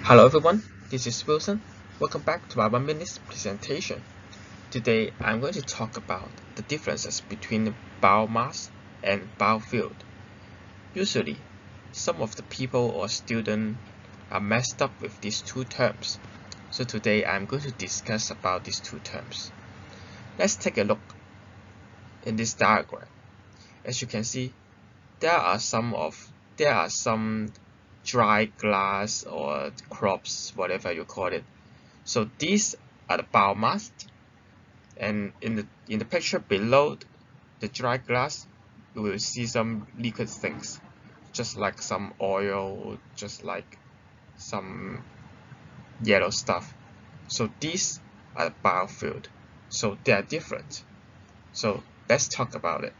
Hello everyone, this is Wilson. Welcome back to our 1 minute presentation. Today I'm going to talk about the differences between biomass and biofuel. Usually, some of the people or students are messed up with these two terms. So today I'm going to discuss about these two terms. Let's take a look in this diagram. As you can see, there are some dry glass or crops, whatever you call it. So these are the biomass, and in the picture below the dry glass, you will see some liquid things, just like some oil, just like some yellow stuff. So these are the biofuel. So they are different. So let's talk about it.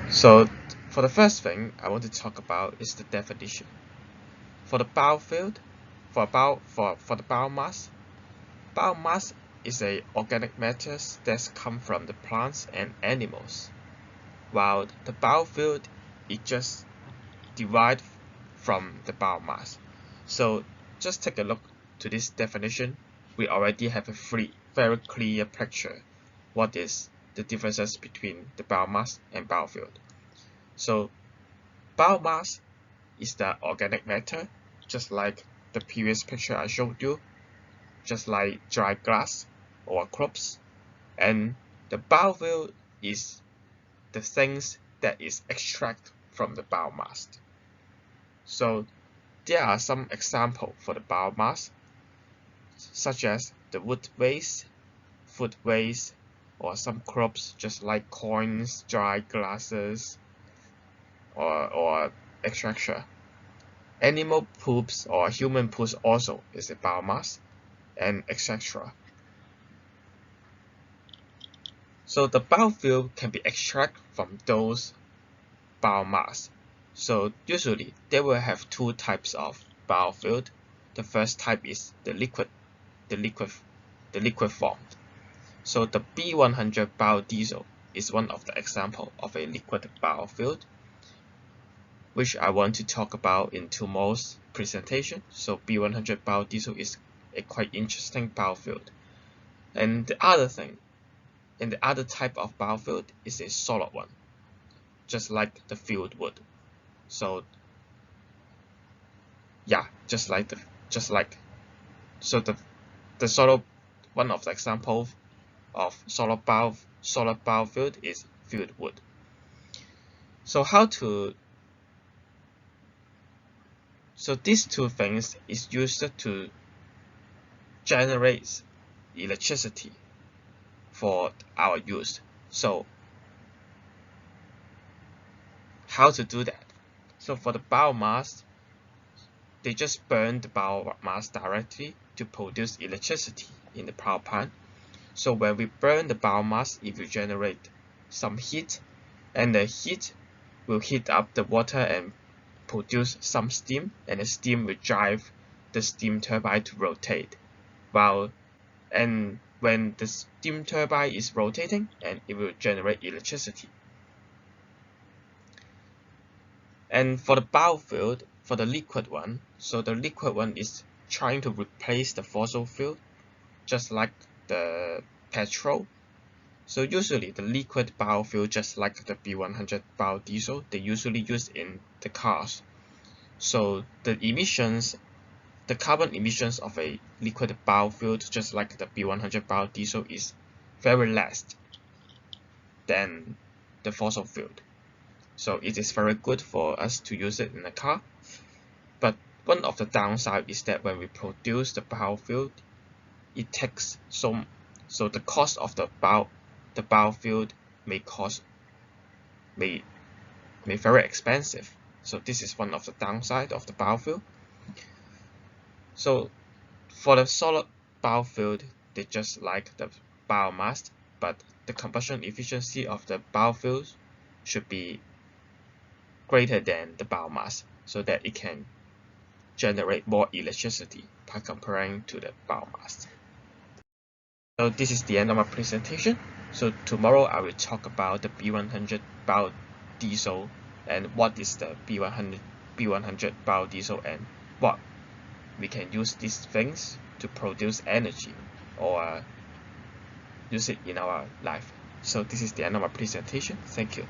So for the first thing I want to talk about is the definition. For the biofuel, for the biomass is a organic matter that come from the plants and animals, while the biofuel is just derived from the biomass. So just take a look to this definition. We already have a very clear picture what is the differences between the biomass and biofuel. So biomass is the organic matter, just like the previous picture I showed you, just like dry grass or crops, and the biofuel is the things that is extracted from the biomass. So there are some examples for the biomass, such as the wood waste, food waste, or some crops just like coins, dry glasses, or etc. Animal poops or human poops also is a biomass, and etc. So the biofuel can be extracted from those biomass. So usually they will have two types of biofuel. The first type is the liquid form. So the B100 biodiesel is one of the example of a liquid biofuel, which I want to talk about in tomorrow's presentation. So B100 biodiesel is a quite interesting biofuel. And the other type of biofuel is a solid one, just like the field wood. So yeah, so the solid one of the example of solid biofuel is field wood. So these two things is used to generate electricity for our use. So how to do that? So for the biomass, they just burn the biomass directly to produce electricity in the power plant. So when we burn the biomass, it will generate some heat, and the heat will heat up the water and produce some steam, and the steam will drive the steam turbine to rotate. And when the steam turbine is rotating, and it will generate electricity. And for the biofuel, for the liquid one, so the liquid one is trying to replace the fossil fuel, just like the petrol. So usually the liquid biofuel, just like the B100 biodiesel, they usually use in the cars. So the carbon emissions of a liquid biofuel, just like the B100 biodiesel, is very less than the fossil fuel. So it is very good for us to use it in a car. But one of the downside is that when we produce the biofuel, it takes so the cost of the biofuel may very expensive. So this is one of the downside of the biofuel. So for the solid biofuel, they just like the biomass, but the combustion efficiency of the biofuels should be greater than the biomass, so that it can generate more electricity by comparing to the biomass. So this is the end of my presentation. So tomorrow I will talk about the B100 biodiesel and what is the B100 B100 biodiesel and what we can use these things to produce energy or use it in our life. So this is the end of my presentation. Thank you.